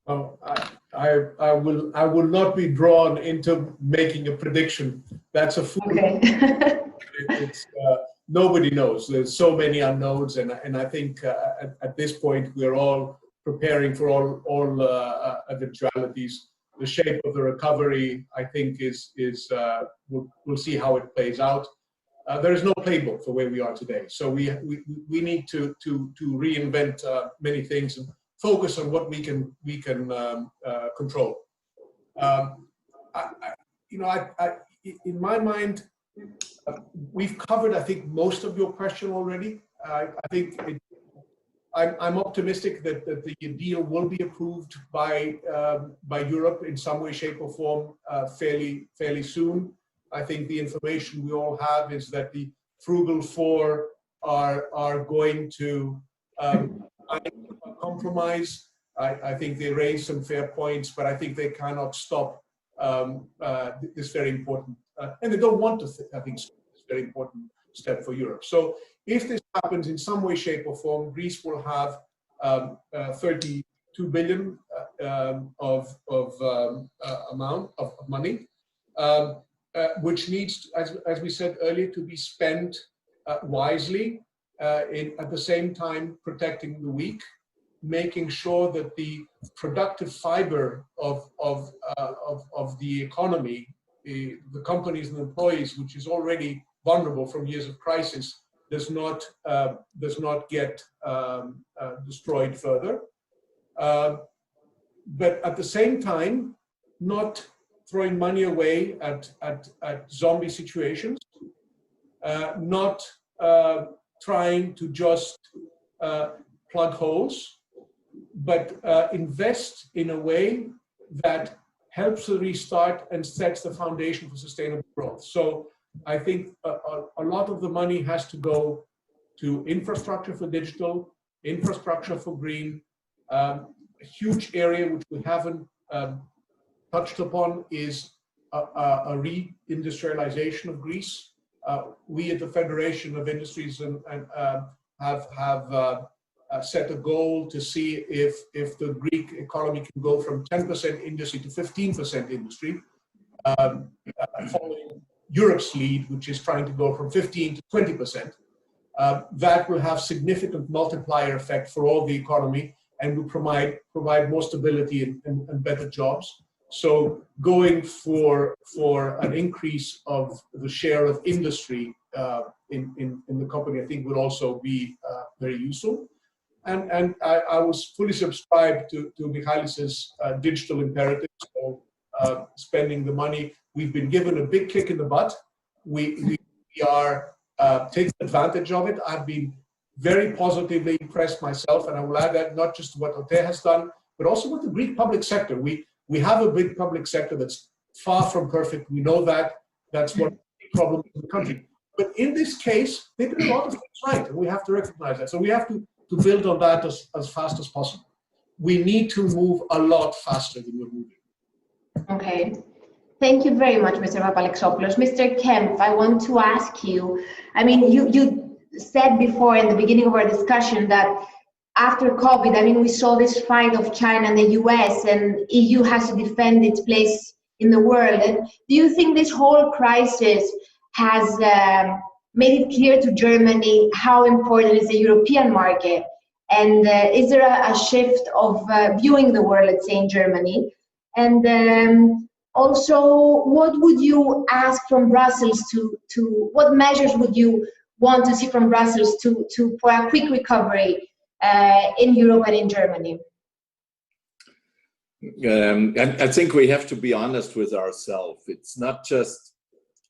Well, I will not be drawn into making a prediction. That's a fool. Okay. It's nobody knows. There's so many unknowns, and I think at this point we're all preparing for all eventualities. The shape of the recovery, I think, we'll see how it plays out. There is no playbook for where we are today, so we need to reinvent many things and focus on what we can control. In my mind, we've covered, I think, most of your question already. I'm optimistic that the deal will be approved by Europe in some way, shape, or form fairly soon. I think the information we all have is that the frugal four are going to compromise. I think they raise some fair points, but I think they cannot stop this very important, and they don't want to. I think it's a very important step for Europe. So if this happens in some way, shape, or form, Greece will have 32 billion of amount of money, which needs, as we said earlier, to be spent wisely. At the same time, protecting the weak, making sure that the productive fiber of the economy, the companies and employees, which is already vulnerable from years of crisis, does not get destroyed further. But at the same time, not throwing money away at zombie situations, not trying to just plug holes, but invest in a way that helps the restart and sets the foundation for sustainable growth. So I think a lot of the money has to go to infrastructure for digital, infrastructure for green. A huge area which we haven't touched upon is a re-industrialization of Greece. We at the Federation of Industries have set a goal to see if the Greek economy can go from 10% industry to 15% industry, following Europe's lead, which is trying to go from 15 to 20%. That will have significant multiplier effect for all the economy and will provide more stability and better jobs. So going for an increase of the share of industry in the company, I think will also be very useful. And I was fully subscribed to Michalis's digital imperative, so spending the money. We've been given a big kick in the butt. We are taking advantage of it. I've been very positively impressed myself, and I will add that not just what OTE has done, but also with the Greek public sector. We have a big public sector that's far from perfect. We know that. That's one problem in the country. But in this case, they did a lot of things right, and we have to recognize that. So we have to build on that as fast as possible. We need to move a lot faster than we're moving. Okay. Thank you very much, Mr. Papalexopoulos. Mr. Kempf, I want to ask you, I mean, you said before in the beginning of our discussion that after COVID, I mean, we saw this fight of China and the US, and EU has to defend its place in the world. And do you think this whole crisis has made it clear to Germany how important is the European market? And is there a shift of viewing the world, let's say, in Germany? And also, what would you ask from Brussels to what measures would you want to see from Brussels for a quick recovery in Europe and in Germany? I think we have to be honest with ourselves. It's not just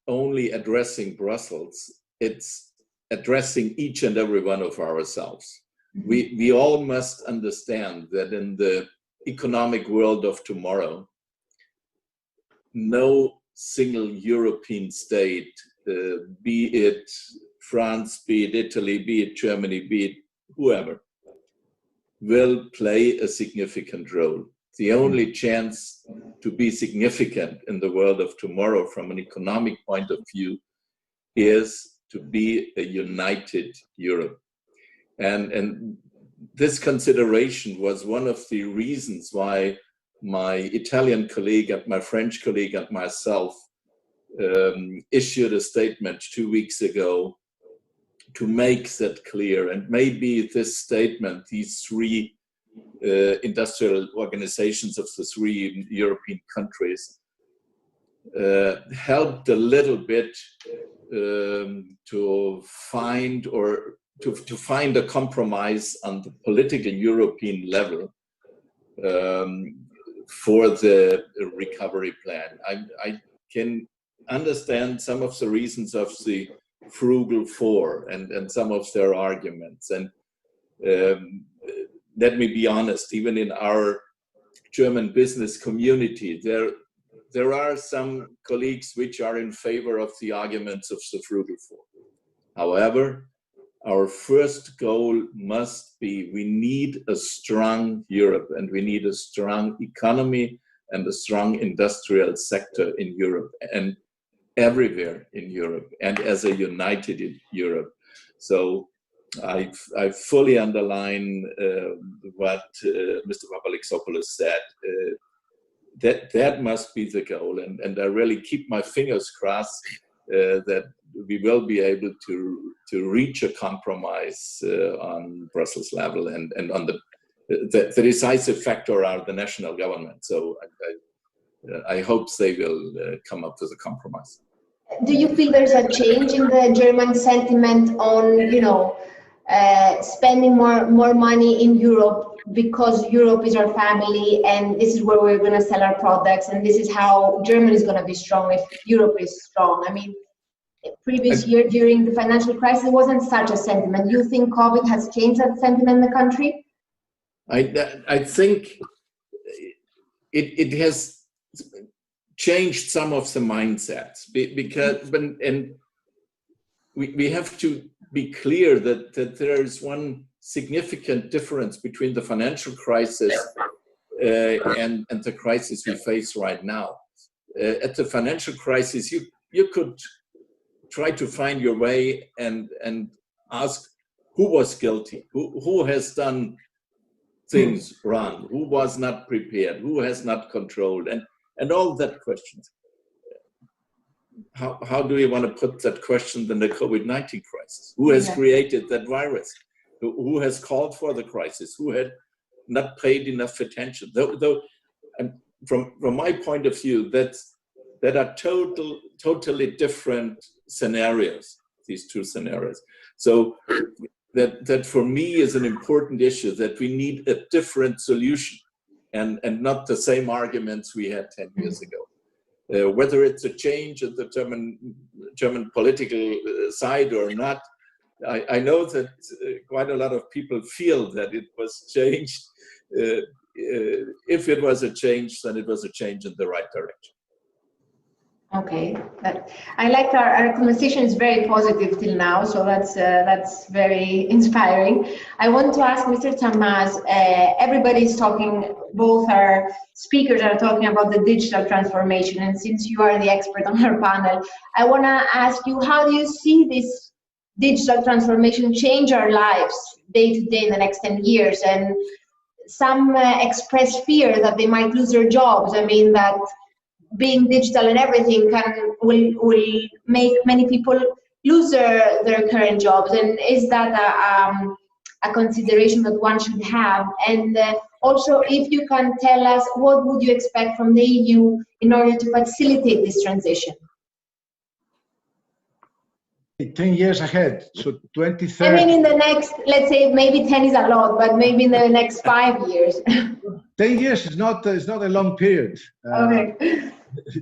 only addressing Brussels, it's addressing each and every one of ourselves. We all must understand that in the economic world of tomorrow, no single European state, be it France, be it Italy, be it Germany, be it whoever, will play a significant role. The only chance to be significant in the world of tomorrow from an economic point of view is to be a united Europe. And this consideration was one of the reasons why my Italian colleague and my French colleague and myself issued a statement 2 weeks ago to make that clear. And maybe this statement, these three industrial organizations of the three European countries, helped a little bit to find a compromise on the political European level for the recovery plan. I can understand some of the reasons of the Frugal Four and some of their arguments. And let me be honest, even in our German business community, there are some colleagues which are in favor of the arguments of the Frugal Four. However, our first goal must be, we need a strong Europe, and we need a strong economy and a strong industrial sector in Europe and everywhere in Europe, and as a united Europe. So I fully underline what Mr. Papalexopoulos said. That must be the goal, and I really keep my fingers crossed that we will be able to reach a compromise on Brussels level, and on the decisive factor are the national government. So I hope they will come up with a compromise. Do you feel there's a change in the German sentiment on, spending more money in Europe because Europe is our family and this is where we're going to sell our products and this is how Germany is going to be strong if Europe is strong? I mean, previous year during the financial crisis, it wasn't such a sentiment. Do you think COVID has changed that sentiment in the country? I think it has changed some of the mindsets, because we have to be clear that there is one significant difference between the financial crisis and the crisis we face right now. At the financial crisis, you could try to find your way and ask who was guilty, who has done things wrong, who was not prepared, who has not controlled, and all that questions. How do you want to put that question in the COVID-19 crisis? Who has created that virus? Who has called for the crisis? Who had not paid enough attention? Though from my point of view, that are totally different scenarios, these two scenarios. So that for me is an important issue, that we need a different solution and not the same arguments we had 10 years ago. Whether it's a change in the German political side or not, I know that quite a lot of people feel that it was changed. If it was a change, then it was a change in the right direction. Okay, I like our conversation is very positive till now, so that's very inspiring. I want to ask Mr. Tsamaz, everybody is talking, both our speakers are talking about the digital transformation, and since you are the expert on our panel, I want to ask you, how do you see this digital transformation change our lives day to day in the next 10 years? And some express fear that they might lose their jobs. I mean, that being digital and everything will make many people lose their current jobs. And is that a consideration that one should have? And also, if you can tell us, what would you expect from the EU in order to facilitate this transition? 10 years ahead, so 2030. I mean, in the next, let's say, maybe 10 is a lot, but maybe in the next 5 years. 10 years is not a long period. Okay.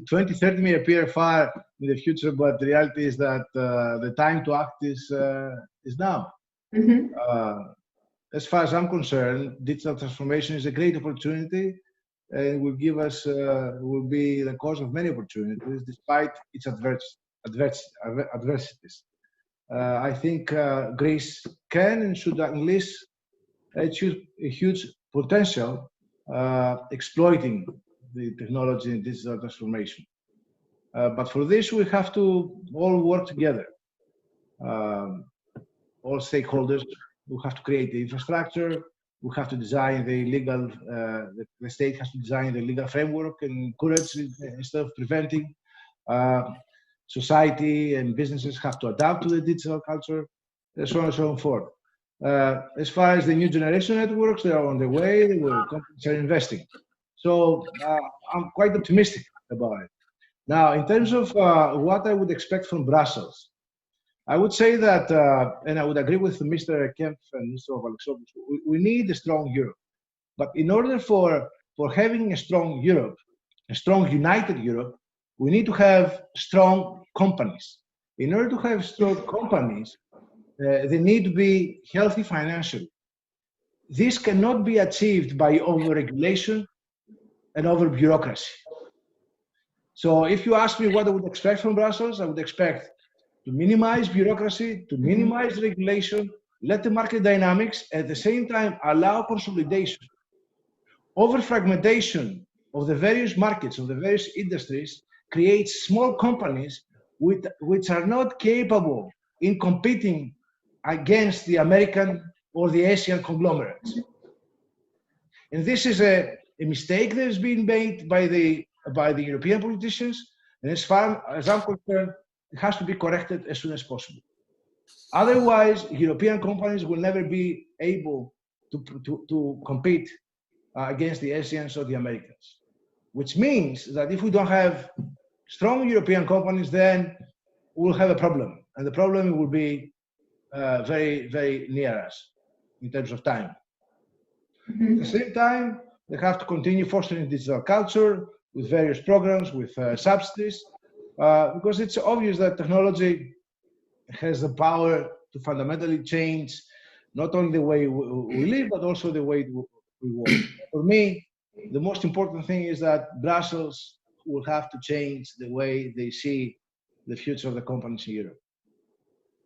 2030 may appear far in the future, but the reality is that the time to act is now. Mm-hmm. As far as I'm concerned, digital transformation is a great opportunity, and will give us will be the cause of many opportunities, despite its adversities. I think Greece can and should unleash a huge potential exploiting the technology and digital transformation. But for this, we have to all work together. All stakeholders, we have to create the infrastructure, we have to design the legal, the state has to design the legal framework and encourage instead of preventing. Society and businesses have to adapt to the digital culture, and so on and so forth. As far as the new generation networks, they are on the way, companies are investing. So I'm quite optimistic about it. Now, in terms of what I would expect from Brussels, I would say that, and I would agree with Mr. Kempf and Mr. Papalexopoulos, we need a strong Europe. But in order for having a strong Europe, a strong united Europe, we need to have strong companies. In order to have strong companies, they need to be healthy financially. This cannot be achieved by over-regulation and over-bureaucracy. So if you ask me what I would expect from Brussels, I would expect to minimize bureaucracy, to minimize regulation, let the market dynamics, at the same time allow consolidation. Over-fragmentation of the various markets, of the various industries, creates small companies which are not capable in competing against the American or the Asian conglomerates. And this is a mistake that has been made by the European politicians, and as far as I'm concerned, it has to be corrected as soon as possible. Otherwise, European companies will never be able to compete against the Asians or the Americans, which means that if we don't have strong European companies, then we'll have a problem, and the problem will be very, very near us in terms of time. Mm-hmm. At the same time, they have to continue fostering digital culture with various programs, with subsidies, because it's obvious that technology has the power to fundamentally change not only the way we live, but also the way we work. For me, the most important thing is that Brussels will have to change the way they see the future of the companies in Europe.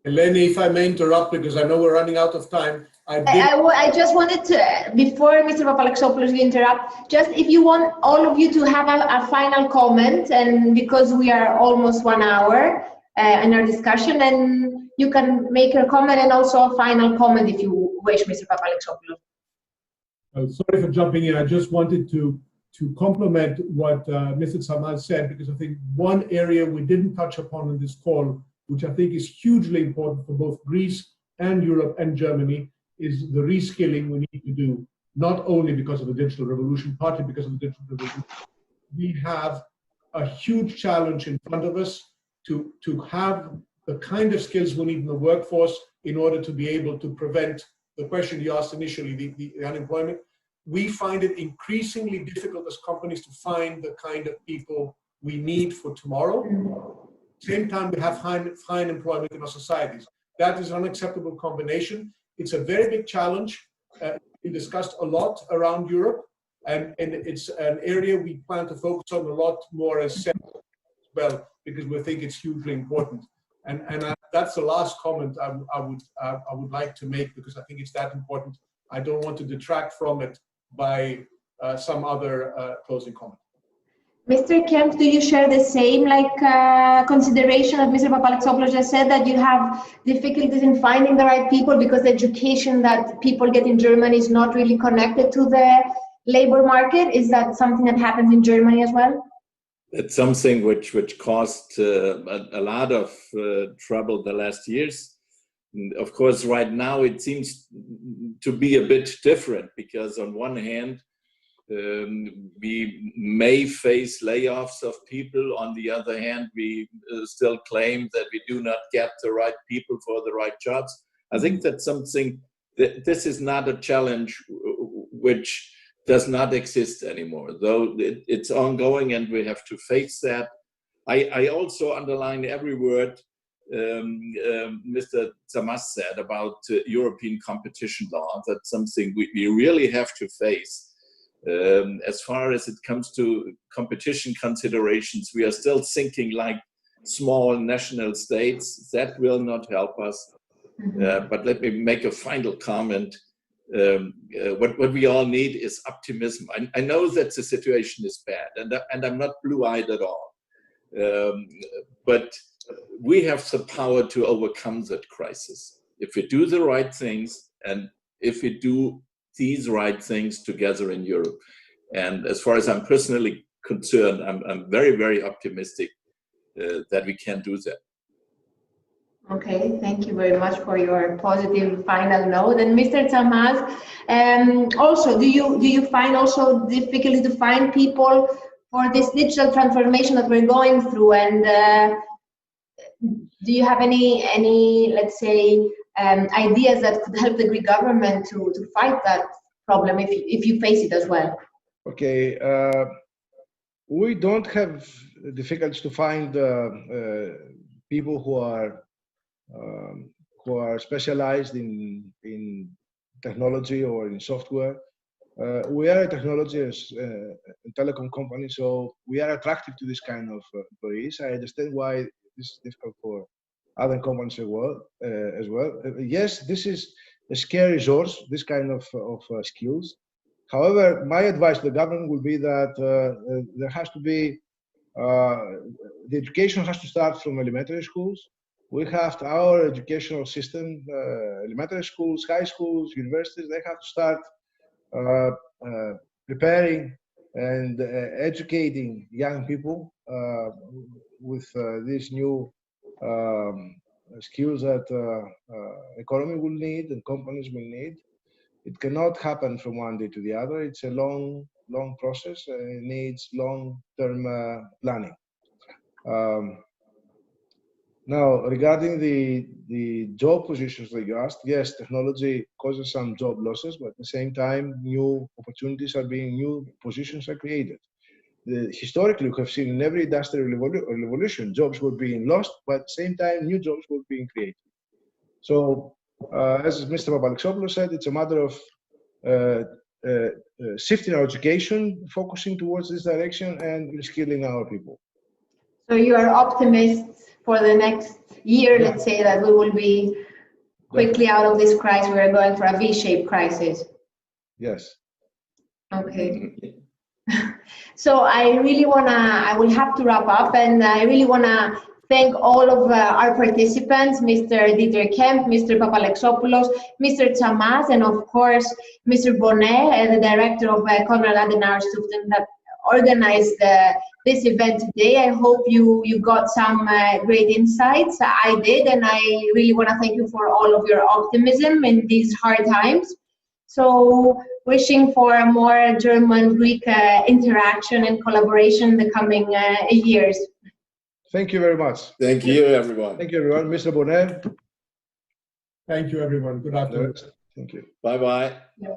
Eleni, if I may interrupt, because I know we're running out of time. I just wanted to, before Mr. Papalexopoulos, you interrupt, just if you want all of you to have a final comment, and because we are almost 1 hour in our discussion, and you can make your comment and also a final comment if you wish, Mr. Papalexopoulos. Sorry for jumping in. I just wanted to complement what Mr. Tsamaz said, because I think one area we didn't touch upon in this call, which I think is hugely important for both Greece and Europe and Germany, is the reskilling we need to do, not only because of the digital revolution, partly because of the digital revolution. We have a huge challenge in front of us to have the kind of skills we need in the workforce in order to be able to prevent the question you asked initially, the unemployment. We find it increasingly difficult as companies to find the kind of people we need for tomorrow. Same time, we have high unemployment in our societies. That is an unacceptable combination. It's a very big challenge. It's been discussed a lot around Europe, and it's an area we plan to focus on a lot more as well, because we think it's hugely important. And that's the last comment I would like to make, because I think it's that important. I don't want to detract from it by some other closing comment. Mr. Kempf, do you share the same consideration that Mr. Papalexopoulos just said, that you have difficulties in finding the right people because the education that people get in Germany is not really connected to the labor market? Is that something that happens in Germany as well? It's something which caused a lot of trouble the last years. And of course, right now it seems to be a bit different, because on one hand, we may face layoffs of people. On the other hand, we still claim that we do not get the right people for the right jobs. I think that's something that this is not a challenge which does not exist anymore, though it's ongoing and we have to face that. I also underline every word Mr. Tsamaz said about European competition law. That's something we really have to face. As far as it comes to competition considerations, we are still thinking like small national states. That will not help us. But let me make a final comment. What we all need is optimism. I know that the situation is bad, and I'm not blue-eyed at all. But we have the power to overcome that crisis if we do the right things, and if we do these right things together in Europe. And as far as I'm personally concerned, I'm very, very optimistic that we can do that. Okay, thank you very much for your positive final note. And Mr. Tsamaz, also, do you find also difficulty to find people for this digital transformation that we're going through? And do you have any let's say, ideas that could help the Greek government to fight that problem if you face it as well? Okay, we don't have difficulties to find people who are specialized in technology or in software. We are a technology and telecom company, so we are attractive to this kind of employees. I understand why this is difficult for other companies as well. Yes, this is a scarce resource, this kind of skills. However, my advice to the government would be that there has to be, the education has to start from elementary schools. We have our educational system, elementary schools, high schools, universities, they have to start preparing and educating young people with these new skills that economy will need and companies will need. It cannot happen from one day to the other. It's a long process, and it needs long-term planning. Now, regarding the job positions that you asked, yes, technology causes some job losses, but at the same time, new opportunities are new positions are created. Historically, we have seen in every industrial revolution, jobs were being lost, but at the same time, new jobs were being created. So, as Mr. Papalexopoulos said, it's a matter of shifting our education, focusing towards this direction, and reskilling our people. So you are optimists for the next year, let's say, that we will be quickly out of this crisis. We are going for a V-shaped crisis. Yes. Okay. So I will have to wrap up, and I really want to thank all of our participants, Mr. Kempf, Mr. Papalexopoulos, Mr. Tsamaz, and of course, Mr. Bonnet, the director of Konrad Adenauer Stiftung, that organized this event today. I hope you got some great insights. I did, and I really want to thank you for all of your optimism in these hard times. So wishing for a more German-Greek interaction and collaboration in the coming years. Thank you very much. Thank you, everyone. Thank you, everyone. Mr. Bonnet. Thank you, everyone. Good afternoon. Thank you. Bye-bye. Yeah.